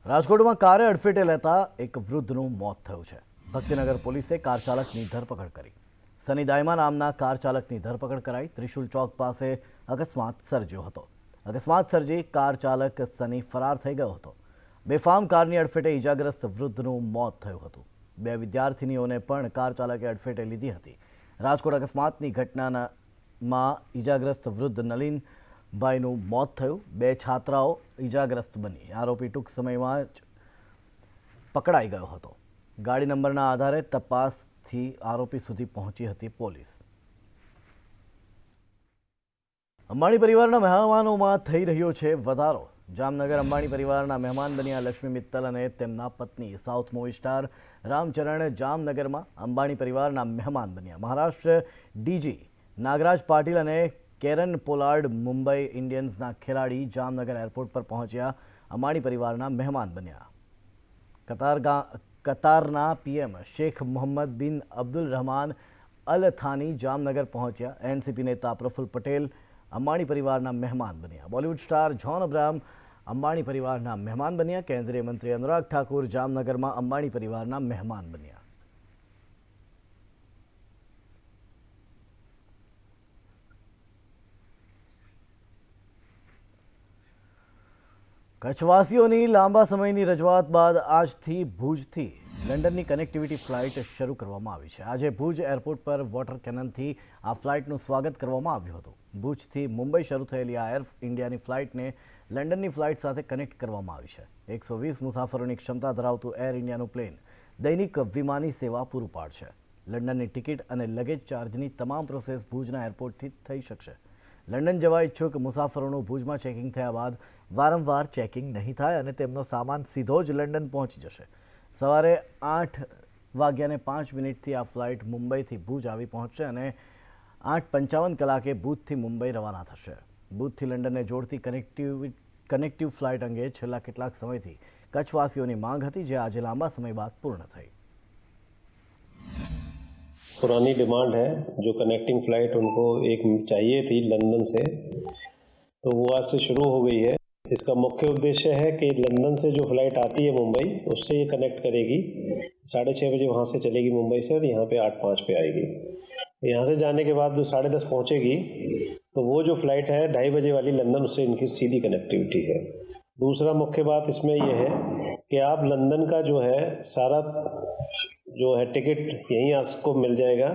રાજકોટમાં કારે અડફેટે લેતા એક વૃદ્ધનું મોત થયું છે. ભક્તિનગર પોલીસે કાર ચાલકની ધરપકડ કરી. સની દાયમા નામના કાર ચાલકની ધરપકડ કરાઈ. ત્રિશુલ ચોક પાસે અકસ્માત સર્જ્યો હતો. અકસ્માત સર્જી કાર ચાલક સની ફરાર થઈ ગયો હતો. બેફામ કારની અડફેટે ઈજાગ્રસ્ત વૃદ્ધનું મોત થયું હતું. બે વિદ્યાર્થીનીઓને પણ કાર ચાલકે અડફેટે લીધી હતી. રાજકોટ અકસ્માતની ઘટનામાં ઈજાગ્રસ્ત વૃદ્ધ નલિનભાઈનું મોત થયું. બે છાત્રાઓ ઈજાગ્રસ્ત બની. આરોપી ટૂંક સમયમાં જ પકડાઈ ગયો હતો. ગાડી નંબરના આધારે તપાસથી આરોપી સુધી પહોંચી હતી પોલીસ. અંબાણી પરિવારના મહેમાનોમાં થઈ રહ્યો છે વધારો. જામનગર અંબાણી પરિવારના મહેમાન બન્યા લક્ષ્મી મિત્તલ અને તેમના પત્ની. સાઉથ મૂવી સ્ટાર રામચરણ જામનગરમાં અંબાણી પરિવારના મહેમાન બન્યા. મહારાષ્ટ્ર ડીજી નાગરાજ પાટીલ અને કેરન પોલાર્ડ મુંબઈ ઇન્ડિયન્સના ખેલાડી જામનગર એરપોર્ટ પર પહોંચ્યા. અંબાણી પરિવારના મહેમાન બન્યા. કતારના પીએમ શેખ મોહમ્મદ બિન અબ્દુલ રહમાન અલ થાની જામનગર પહોંચ્યા. એનસીપી નેતા પ્રફુલ્લ પટેલ અંબાણી પરિવારના મહેમાન બન્યા. Bollywood star John Abraham Ambani પરિવારના મહેમાન બન્યા. કેન્દ્રીય મંત્રી અનુરાગ ઠાકુર જામનગરમાં અંબાણી પરિવારના મહેમાન બન્યા. કચ્છવાસીઓની લાંબા સમયની રજૂઆત બાદ આજથી ભુજથી લંડનની કનેક્ટિવિટી ફ્લાઇટ શરૂ કરવામાં આવી છે. આજે ભુજ એરપોર્ટ પર વોટર કેનનથી આ ફ્લાઇટનું સ્વાગત કરવામાં આવ્યું હતું. ભુજથી મુંબઈ શરૂ થયેલી આ એર ઇન્ડિયાની ફ્લાઇટને લંડનની ફ્લાઇટ સાથે કનેક્ટ કરવામાં આવી છે. 120 મુસાફરોની ક્ષમતા ધરાવતું એર ઇન્ડિયાનું પ્લેન દૈનિક વિમાની સેવા પૂરું પાડશે. લંડનની ટિકિટ અને લગેજ ચાર્જની તમામ પ્રોસેસ ભુજના એરપોર્ટથી થઈ શકશે. લંડન જવા ઈચ્છુક મુસાફરોનું ભુજમાં ચેકિંગ થયા બાદ વારંવાર ચેકિંગ નહીં થાય અને તેમનો સામાન સીધો જ લંડન પહોંચી જશે. સવારે 8:05 આ ફ્લાઇટ મુંબઈથી ભુજ આવી પહોંચશે અને 8:55 કલાકે ભુજથી મુંબઈ રવાના થશે. ભુજથી લંડનને જોડતી કનેક્ટિવ ફ્લાઇટ અંગે છેલ્લા કેટલાક સમયથી કચ્છવાસીઓની માંગ હતી, જે આજે લાંબા સમય બાદ પૂર્ણ થઈ. पुरानी डिमांड है जो कनेक्टिंग फ्लाइट उनको एक चाहिए थी लंदन से, तो वो आज से शुरू हो गई है. इसका मुख्य उद्देश्य है कि लंदन से जो फ्लाइट आती है मुंबई, उससे ये कनेक्ट करेगी. 6:30 बजे वहाँ से चलेगी मुंबई से और यहाँ पे 8:05 पे आएगी. यहाँ से जाने के बाद जो 10:30 पहुँचेगी, तो वो जो फ्लाइट है 2:30 बजे वाली लंदन, उससे इनकी सीधी कनेक्टिविटी है. दूसरा मुख्य बात इसमें यह है कि आप लंदन का जो है सारा जो है टिकट यहीं आपको मिल जाएगा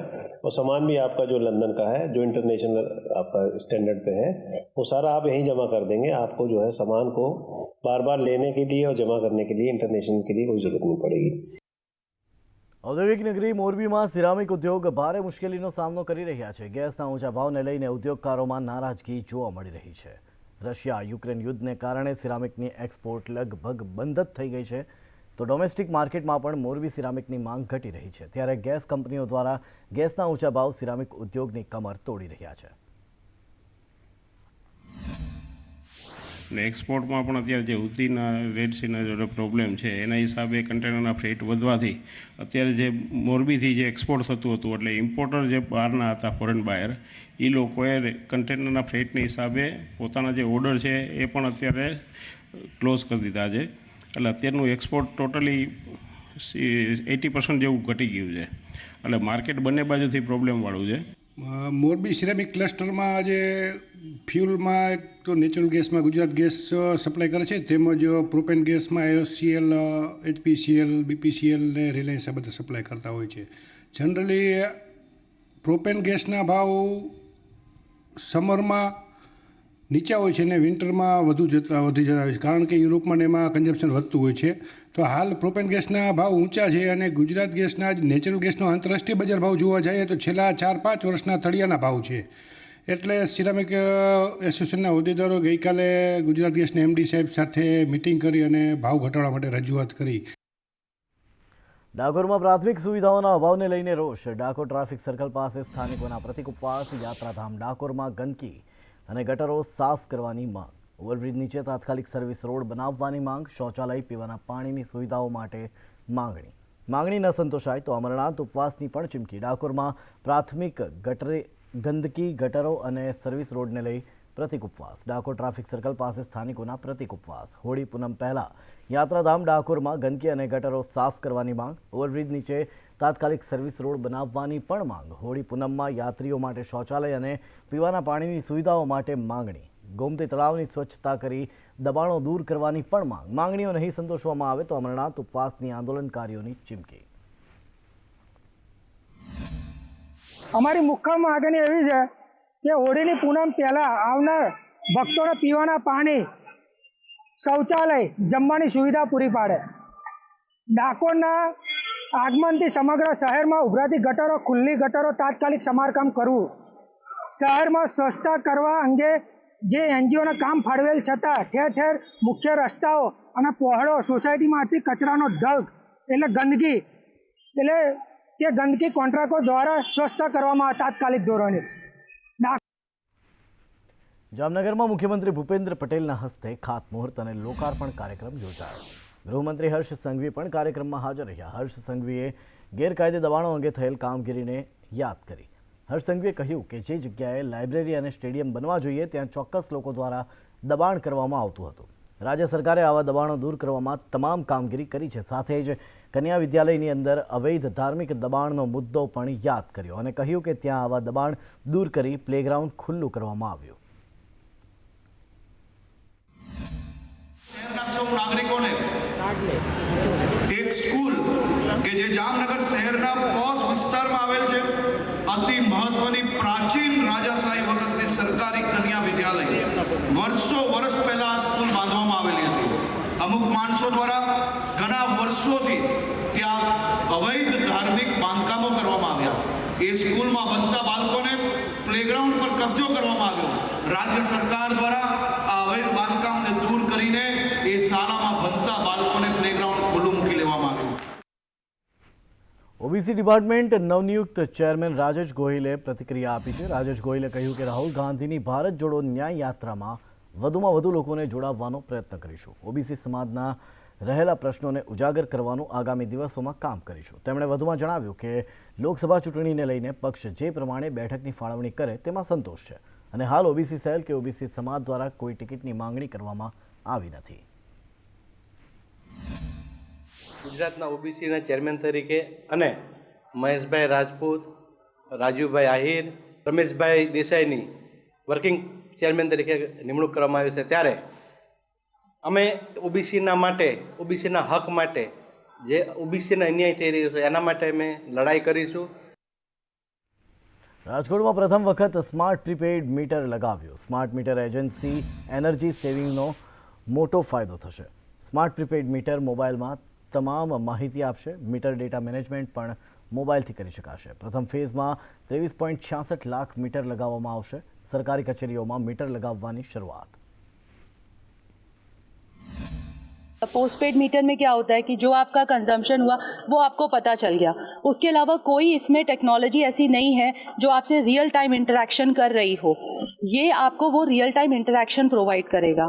और सामान भी आपका जो लंदन का है, जो इंटरनेशनल आपका स्टैंडर्ड पे है, वो सारा आप यहीं जमा कर देंगे. आपको जो है सामान को बार बार लेने के लिए और जमा करने के लिए इंटरनेशनल के लिए कोई ज़रूरत नहीं पड़ेगी. ઔદ્યોગિક નગરી મોરબીમાં સિરામિક ઉદ્યોગ ભારે મુશ્કેલીનો સામનો કરી રહ્યા છે. ગેસના ઊંચા ભાવને લઈને ઉદ્યોગકારોમાં નારાજગી જોવા મળી રહી છે. રશિયા યુક્રેન યુદ્ધને કારણે સિરામિકની એક્સપોર્ટ લગભગ બંધ જ થઈ ગઈ છે, તો ડોમેસ્ટિક માર્કેટમાં પણ મોરબી સિરામિકની માંગ ઘટી રહી છે. ત્યારે ગેસ કંપનીઓ દ્વારા ગેસના ઊંચા ભાવ સિરામિક ઉદ્યોગની કમર તોડી રહ્યા છે. અને એક્સપોર્ટમાં પણ અત્યારે જે હુતીના રેડ સીના જે પ્રોબ્લેમ છે, એના હિસાબે કન્ટેનરના ફ્રેટ વધવાથી અત્યારે જે મોરબીથી જે એક્સપોર્ટ થતું હતું, એટલે ઇમ્પોર્ટર જે બહારના હતા ફોરેન બાયર, એ લોકોએ કન્ટેનરના ફ્રેટની હિસાબે પોતાના જે ઓર્ડર છે એ પણ અત્યારે ક્લોઝ કરી દીધા છે. એટલે અત્યારનું એક્સપોર્ટ ટોટલી 80% જેવું ઘટી ગયું છે. એટલે માર્કેટ બંને બાજુથી પ્રોબ્લેમવાળું છે. મોરબી સિરામિક ક્લસ્ટરમાં આજે ફ્યુલમાં એક તો નેચરલ ગેસમાં ગુજરાત ગેસ સપ્લાય કરે છે, તેમજ પ્રોપેન ગેસમાં એઓસીએલ, એચપીસીએલ, બીપીસીએલ ને રિલાયન્સ આ બધા સપ્લાય કરતા હોય છે. જનરલી પ્રોપેન ગેસના ભાવ સમરમાં નીચા હોય છે ને વિન્ટરમાં વધી જતા હોય છે, કારણ કે યુરોપમાં એમાં કન્ઝમ્પશન વધતું હોય છે. તો હાલ પ્રોપેન ગેસના ભાવ ઊંચા છે અને ગુજરાત ગેસના જ નેચરલ ગેસનો આંતરરાષ્ટ્રીય બજાર ભાવ જોવા જઈએ તો છેલ્લા 4-5 વર્ષના તળિયાના ભાવ છે. એટલે સિરામિક એસોસિએશનના હોદ્દેદારો ગઈકાલે ગુજરાત ગેસના એમડી સાહેબ સાથે મિટિંગ કરી અને ભાવ ઘટાડવા માટે રજૂઆત કરી. ડાકોરમાં પ્રાથમિક સુવિધાઓના અભાવને લઈને રોષ. ડાકોર ટ્રાફિક સર્કલ પાસે સ્થાનિકોના પ્રતિક ઉપવાસ. યાત્રાધામ ડાકોરમાં ગંદકી અને ગટરો સાફ કરવાની માંગ. ઓવરબ્રિજ નીચે તાત્કાલિક સર્વિસ રોડ બનાવવાની માંગ. શૌચાલય, પીવાના પાણીની સુવિધાઓ માટે માંગણી ન સંતોષાય તો અમરનાથ ઉપવાસની પણ ચીમકી. ડાકોરમાં પ્રાથમિક ગંદકી, ગટરો અને સર્વિસ રોડને લઈ પ્રતિક ઉપવાસ. ડાકોર ટ્રાફિક સર્કલ પાસે સ્થાનિકોના પ્રતિક ઉપવાસ. હોળી પૂનમ પહેલા યાત્રાધામ ડાકોરમાં ગંદકી અને ગટરો સાફ કરવાની માંગ. ઓવરબ્રિજ નીચે તાત્કાલિક સર્વિસ રોડ બનાવવાની પણ માંગ. હોળી પૂનમમાં યાત્રીઓ માટે શૌચાલય અને પીવાના પાણીની સુવિધાઓ માટે માંગણી. ગોમતી તળાવની સ્વચ્છતા કરી દબાણો દૂર કરવાની પણ માંગ. માંગણીઓ નહીં સંતોષવામાં આવે તો અમરનાથ ઉપવાસની આંદોલનકારીઓની ચીમકી. અમારી મુખ્ય માગણી એવી છે કે હોળીની પૂનમ પહેલાં આવનાર ભક્તોને પીવાના પાણી, શૌચાલય, જમવાની સુવિધા પૂરી પાડે. ડાકોરના આગમનથી સમગ્ર શહેરમાં ઉભરાતી ગટરો, ખુલ્લી ગટરો તાત્કાલિક સમારકામ કરવું. શહેરમાં સ્વચ્છતા કરવા અંગે જે એનજીઓને કામ ફાળવેલ છતાં ઠેર ઠેર મુખ્ય રસ્તાઓ અને પહોળો સોસાયટીમાંથી કચરાનો ઢગ એટલે ગંદકી, એટલે તે ગંદકી કોન્ટ્રાક્ટો દ્વારા સ્વચ્છતા કરવામાં તાત્કાલિક ધોરણે. જામનગરમાં મુખ્યમંત્રી ભૂપેન્દ્ર પટેલના હસ્તે ખાતમુહૂર્ત અને લોકાર્પણ કાર્યક્રમ યોજાયો. ગૃહમંત્રી હર્ષ સંઘવી પણ કાર્યક્રમમાં હાજર રહ્યા. હર્ષ સંઘવીએ ગેરકાયદે દબાણો અંગે થયેલ કામગીરીને યાદ કરી. હર્ષ સંઘવીએ કહ્યું કે જે જગ્યાએ લાઇબ્રેરી અને સ્ટેડિયમ બનવા જોઈએ ત્યાં ચોક્કસ લોકો દ્વારા દબાણ કરવામાં આવતું હતું. રાજ્ય સરકારે આવા દબાણો દૂર કરવામાં તમામ કામગીરી કરી છે. સાથે જ કન્યા વિદ્યાલયની અંદર અવૈધ ધાર્મિક દબાણનો મુદ્દો પણ યાદ કર્યો અને કહ્યું કે ત્યાં આવા દબાણ દૂર કરી પ્લેગ્રાઉન્ડ ખુલ્લું કરવામાં આવ્યું. નાગરિકોને એક સ્કૂલ કે જે જામનગર શહેરના પોશ વિસ્તારમાં આવેલ છે, અતિ મહત્વની પ્રાચીન રાજાશાહી વખતની સરકારી કન્યા વિદ્યાલય, વર્ષો વર્ષ પહેલા આ સ્કૂલ બાંધવામાં આવેલી હતી. અમુક માણસો દ્વારા ઘણા વર્ષોથી ત્યાં અવૈધ ધાર્મિક બાંધકામો કરવામાં આવ્યા. એ સ્કૂલમાં ભણતા બાળકોને પ્લેગ્રાઉન્ડ પર કબજો કરવામાં આવ્યો. રાજ્ય સરકાર દ્વારા આ અવૈધ બાંધકામને દૂર કરીને એ શાળામાં ભણતા બાળકોને પ્લેગ્રાઉન્ડ ખુલ્લું મૂકી લેવામાં આવ્યું. ઓબીસી ડિપાર્ટમેન્ટ નવનિયુક્ત ચેરમેન રાજેશ ગોહિલે પ્રતિક્રિયા આપી છે. રાજેશ ગોહિલે કહ્યું કે રાહુલ ગાંધીની ભારત જોડો ન્યાય યાત્રામાં વધુમાં વધુ લોકોને જોડાવવાનો પ્રયત્ન કરીશું. ઓબીસી સમાજના રહેલા પ્રશ્નોને ઉજાગર કરવાનું આગામી દિવસોમાં કામ કરીશું. તેમણે વધુમાં જણાવ્યું કે લોકસભા ચૂંટણીને લઈને પક્ષ જે પ્રમાણે બેઠકની ફાળવણી કરે તેમાં સંતોષ છે અને હાલ ઓબીસી સેલ કે ઓબીસી સમાજ દ્વારા કોઈ ટિકિટની માંગણી કરવામાં આવી નથી. ગુજરાતના ઓબીસીના ચેરમેન તરીકે અને મહેશભાઈ રાજપૂત, રાજુભાઈ આહિર, રમેશભાઈ દેસાઈની વર્કિંગ ચેરમેન તરીકે નિમણૂક કરવામાં આવી છે, ત્યારે અમે ઓબીસીના માટે, ઓબીસીના હક માટે, જે ઓબીસીને અન્યાય થઈ રહ્યો છે એના માટે અમે લડાઈ કરીશું. રાજકોટમાં પ્રથમ વખત સ્માર્ટ પ્રીપેઇડ મીટર લગાવ્યું. સ્માર્ટ મીટર એજન્સી એનર્જી સેવિંગનો મોટો ફાયદો થશે. સ્માર્ટ પ્રીપેઇડ મીટર મોબાઈલમાં તમામ માહિતી આપશે. મીટર ડેટા મેનેજમેન્ટ પણ મોબાઈલથી કરી શકાશે. પ્રથમ ફેઝમાં 23.66 લાખ મીટર લગાવવામાં આવશે. સરકારી કચેરીઓમાં મીટર લગાવવાની શરૂઆત. पोस्टपेड मीटर में क्या होता है कि जो आपका कंजम्पशन हुआ वो आपको पता चल गया. उसके अलावा कोई इसमें टेक्नोलॉजी ऐसी नहीं है जो आपसे रियल टाइम इंटरेक्शन कर रही हो. ये आपको वो रियल टाइम इंटरेक्शन प्रोवाइड करेगा,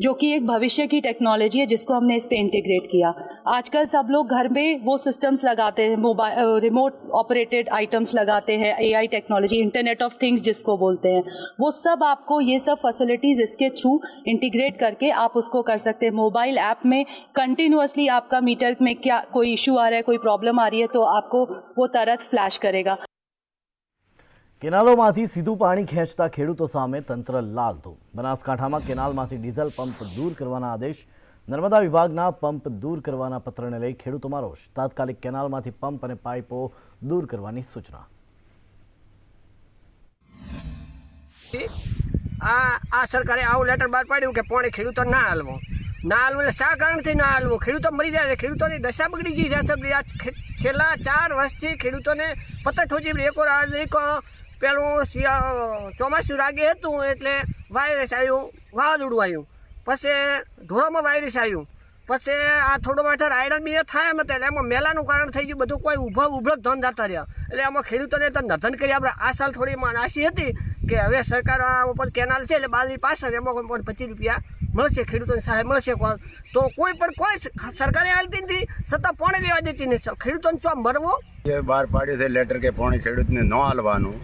जो कि एक भविष्य की टेक्नोलॉजी है जिसको हमने इस पे इंटीग्रेट किया. आजकल सब लोग घर में वो सिस्टम्स लगाते हैं, मोबाइल रिमोट ऑपरेटेड आइटम्स लगाते हैं, AI technology, internet of things जिसको बोलते हैं. वो सब आपको ये सब फैसिलिटीज़ इसके थ्रू इंटीग्रेट करके आप उसको कर सकते हैं. मोबाइल ऐप में कंटिन्यूअसली आपका मीटर में क्या कोई इशू आ रहा है, कोई प्रॉब्लम आ रही है, तो आपको वो तरत फ्लैश करेगा. કેનાલોમાંથી સીધું પાણી ખેંચતા ખેડૂતો સામે તંત્ર લાલધૂમ. બનાસકાંઠામાં કેનાલમાંથી ડીઝલ પંપ દૂર કરવાના આદેશ. નર્મદા વિભાગના પંપ દૂર કરવાના પત્રને લઈ ખેડૂતોમાં રોષ. તાત્કાલિક કેનાલમાંથી પંપ અને પાઇપો દૂર કરવાની સૂચના. આ સરકારે આવું લેટર બહાર પાડ્યું કે પાણી ખેડૂતો ના હાલવો. ના હાલવું એટલે શા કારણથી ના હાલવું? ખેડૂતો મરી જાય છે, ખેડૂતોની દશા બગડી ગઈ છે. છેલ્લા 4 વર્ષથી ખેડૂતોને પતઠોજી એક પેલું ચોમાસું રાગે હતું એટલે વાયરસ આવ્યું, વાવાઝોડું આવ્યું, પછી ઢોરોમાં વાયરસ આવ્યું, પછી આ થોડો માથે આયરન બી થાય એમ એટલે એમાં મેલાનું કારણ થઈ ગયું. બધું કોઈ ઉભો ધન જતા રહ્યા એટલે એમાં ખેડૂતોને તો નર્ધન કરી. આપણે આ સાલ થોડી આશી હતી કે હવે સરકાર ઉપર કેનાલ છે એટલે બાજરી પાછળ એમાં કોઈ 25 રૂપિયા મળશે, ખેડૂતોને સહાય મળશે. તો કોઈ સરકારે હાલતી નથી, છતાં પાણી લેવા દેતી નથી. ખેડૂતોને ચો મરવો. એ બહાર પાડ્યું છે લેટર કે પાણી ખેડૂતને ન હાલવાનું,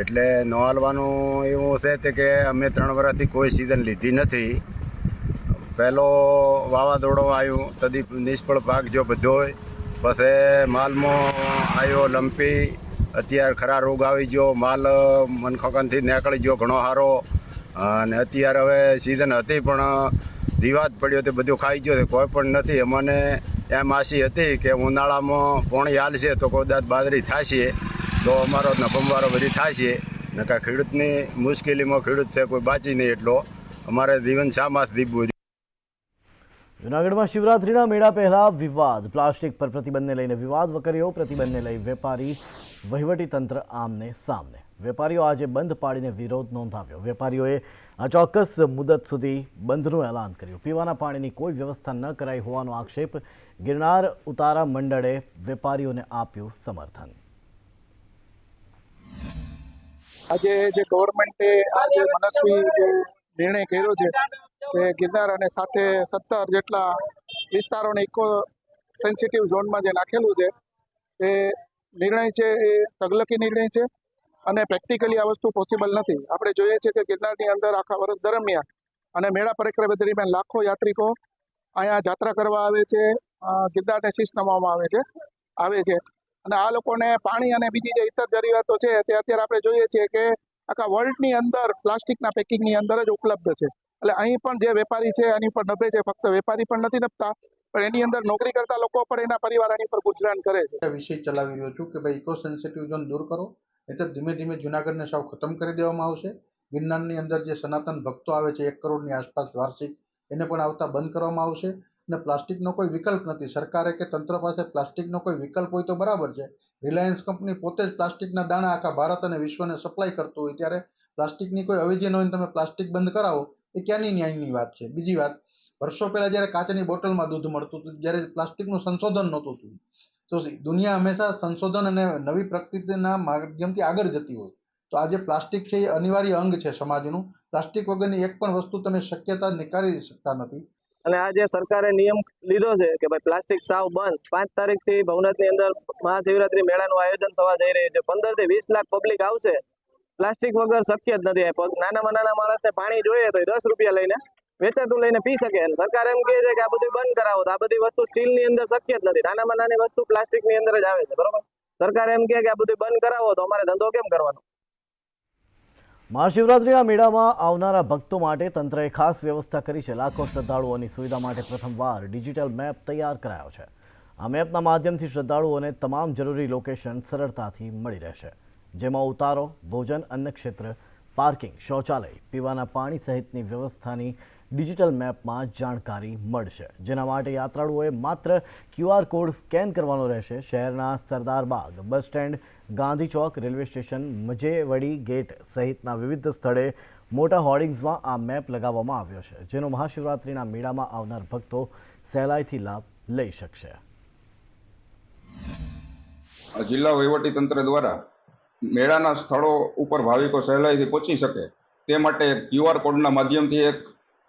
એટલે ન હાલવાનું એવું છે તે કે અમે 3 વર્ષથી કોઈ સિઝન લીધી નથી. પહેલો વાવાઝોડો આવ્યું તદી નિષ્ફળ પાક જો બધોય, પછી માલમાં આવ્યો લંપી, અત્યારે ખરા રોગ આવી ગયો, માલ મનખોકનથી નીકળી ગયો ઘણો સારો, અને અત્યારે હવે સિઝન હતી પણ દીવાત પડ્યો તે બધું ખાઈ ગયો, કોઈ પણ નથી. અમને એમ આશી હતી કે ઉનાળામાં પોણી હાલશે તો કદાચ બાજરી થશે તો અમારો નફમવારો બધી થશે, નકા ખેડૂતની મુશ્કેલીમાં ખેડૂત છે કોઈ બાચી નહીં, એટલો અમારે જીવન શામાં દીપવું. જૂનાગઢમાં શિવરાત્રીના મેળા પહેલા વિવાદ, પ્લાસ્ટિક પર પ્રતિબંધને લઈને વિવાદ વકર્યો. પ્રતિબંધને લઈ વેપારી વહીવટી તંત્ર આમને સામને. વેપારીઓ આજે બંધ પાડીને વિરોધ નોંધાવ્યો. વેપારીઓએ અચોક્કસ મુદત સુધી બંધનું એલાન કર્યું. પીવાના પાણીની કોઈ વ્યવસ્થા ન કરાઈ હોવાનો આક્ષેપ. ગિરનાર ઉતારા મંડળે વેપારીઓને આપ્યું સમર્થન. આજે જે ગવર્મેન્ટે આ જે મનસ્વી જે નિર્ણય કર્યો છે કે ગિરનાર અને સાથે 17 જેટલા વિસ્તારોને ઇકો સેન્સિટિવ ઝોનમાં જે નાખેલું છે એ નિર્ણય છે એ તગલકી નિર્ણય છે અને પ્રેક્ટિકલી આ વસ્તુ પોસિબલ નથી. આપણે જોઈએ છીએ કે ગિરનારની અંદર આખા વર્ષ દરમિયાન અને મેળા પરિક્રમા દરમિયાન લાખો યાત્રિકો અહીંયા જાત્રા કરવા આવે છે, ગિરનારને શીશ નમાવવામાં આવે છે અને આ લોકોને પાણી અને બીજી જે ઇતર જરૂરિયાતો છે તે અત્યારે આપણે જોઈએ છીએ કે આખા વર્લ્ડની અંદર પ્લાસ્ટિકના પેકિંગની અંદર જ ઉપલબ્ધ છે. એટલે અહીં પણ જે વેપારી છે એની પર નભે છે. ફક્ત વેપારી પણ નથી નભતા, પણ એની અંદર નોકરી કરતા લોકો પણ એના પરિવાર એની પર ગુજરાન કરે છે. વિષય ચલાવી રહ્યો છું કે ભાઈ ઇકો સેન્સિટિવ ઝોન દૂર કરો, એટલે ધીમે ધીમે જૂનાગઢને સાવ ખતમ કરી દેવામાં આવશે. ગિરનારની અંદર જે સનાતન ભક્તો આવે છે 1 કરોડની આસપાસ વાર્ષિક, એને પણ આવતા બંધ કરવામાં આવશે. અને પ્લાસ્ટિકનો કોઈ વિકલ્પ નથી. સરકારે કે તંત્ર પાસે પ્લાસ્ટિકનો કોઈ વિકલ્પ હોય તો બરાબર છે. રિલાયન્સ કંપની પોતે જ પ્લાસ્ટિકના દાણા આખા ભારત અને વિશ્વને સપ્લાય કરતું હોય ત્યારે પ્લાસ્ટિકની કોઈ અવેજી ન હોય તમે પ્લાસ્ટિક બંધ કરાવો એ ક્યાંની ન્યાયની વાત છે. બીજી વાત, વર્ષો પહેલાં જ્યારે કાચની બોટલમાં દૂધ મળતું હતું, જ્યારે પ્લાસ્ટિકનું સંશોધન નહોતું થયું, તો દુનિયા હંમેશા સંશોધન અને નવી પ્રકૃતિના માધ્યમથી આગળ જતી હોય. તો આ જે પ્લાસ્ટિક છે એ અનિવાર્ય અંગ છે સમાજનું. પ્લાસ્ટિક વગરની એક પણ વસ્તુ તમે શક્યતા નીકાળી શકતા નથી. અને આ જે સરકારે નિયમ લીધો છે કે ભાઈ પ્લાસ્ટિક સાવ બંધ, 5 તારીખથી ભવનાથની અંદર મહાશિવરાત્રી મેળાનું આયોજન થવા જઈ રહ્યું છે. 15 થી 20 લાખ પબ્લિક આવશે. પ્લાસ્ટિક વગર શક્ય જ નથી. નાનામાં નાના માણસને પાણી જોઈએ તો 10 રૂપિયા લઈને વેચાતું લઈને પી શકે. અને સરકાર એમ કહે છે કે આ બધું બંધ કરાવો, તો આ બધી વસ્તુ સ્ટીલની અંદર શક્ય જ નથી. નાનામાં નાની વસ્તુ પ્લાસ્ટિકની અંદર જ આવે છે. બરોબર, સરકાર એમ કહે કે આ બધું બંધ કરાવો તો અમારે ધંધો કેમ કરવાનો? મહાશિવરાત્રીના મેળામાં આવનારા ભક્તો માટે તંત્રએ ખાસ વ્યવસ્થા કરી છે. લાખો શ્રદ્ધાળુઓની સુવિધા માટે પ્રથમવાર ડિજિટલ મેપ તૈયાર કરાયો છે. આ મેપના માધ્યમથી શ્રદ્ધાળુઓને તમામ જરૂરી લોકેશન સરળતાથી મળી રહેશે, જેમાં ઉતારો, ભોજન, અન્ન ક્ષેત્ર, પાર્કિંગ, શૌચાલય, પીવાના પાણી સહિતની વ્યવસ્થાની ડિજિટલ મેપમાં જાણકારી મળશે. જેના માટે યાત્રાળુઓએ માત્ર QR કોડ સ્કેન કરવાનો રહેશે. શહેરના Sardarbaug, bus stand, Gandhi Chowk, railway station, Majevadi gate સહિતના વિવિધ સ્થળે મોટા હોર્ડિંગ્સમાં આ મેપ લગાવવામાં આવ્યો છે, જેનો મહાશિવરાત્રિના મેળામાં આવનાર ભક્તો સહેલાઈથી લાભ લઈ શકશે. જિલ્લા વહીવટીતંત્ર દ્વારા મેળાના સ્થળો ઉપર ભાવિકો સહેલાઈથી પહોંચી શકે તે માટે QR કોડના માધ્યમથી એક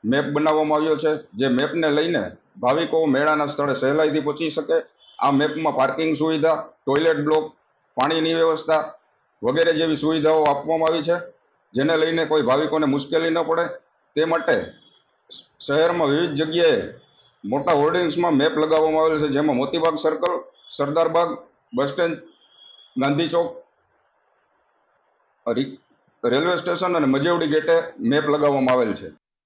મેપ બનાવવામાં આવ્યો છે. જે મેપને લઈને ભાવિકો મેળાના સ્થળે સહેલાઈથી પહોંચી શકે. આ મેપમાં પાર્કિંગ સુવિધા, ટોયલેટ બ્લોક, પાણીની વ્યવસ્થા વગેરે જેવી સુવિધાઓ આપવામાં આવી છે, જેને લઈને કોઈ ભાવિકોને મુશ્કેલી ન પડે તે માટે શહેરમાં વિવિધ જગ્યાએ મોટા હોર્ડિંગ્સમાં મેપ લગાવવામાં આવેલ છે, જેમાં Motibag circle, Sardarbag, bus stand, Gandhi Chowk, railway station અને મજેવડી ગેટે મેપ લગાવવામાં આવેલ છે.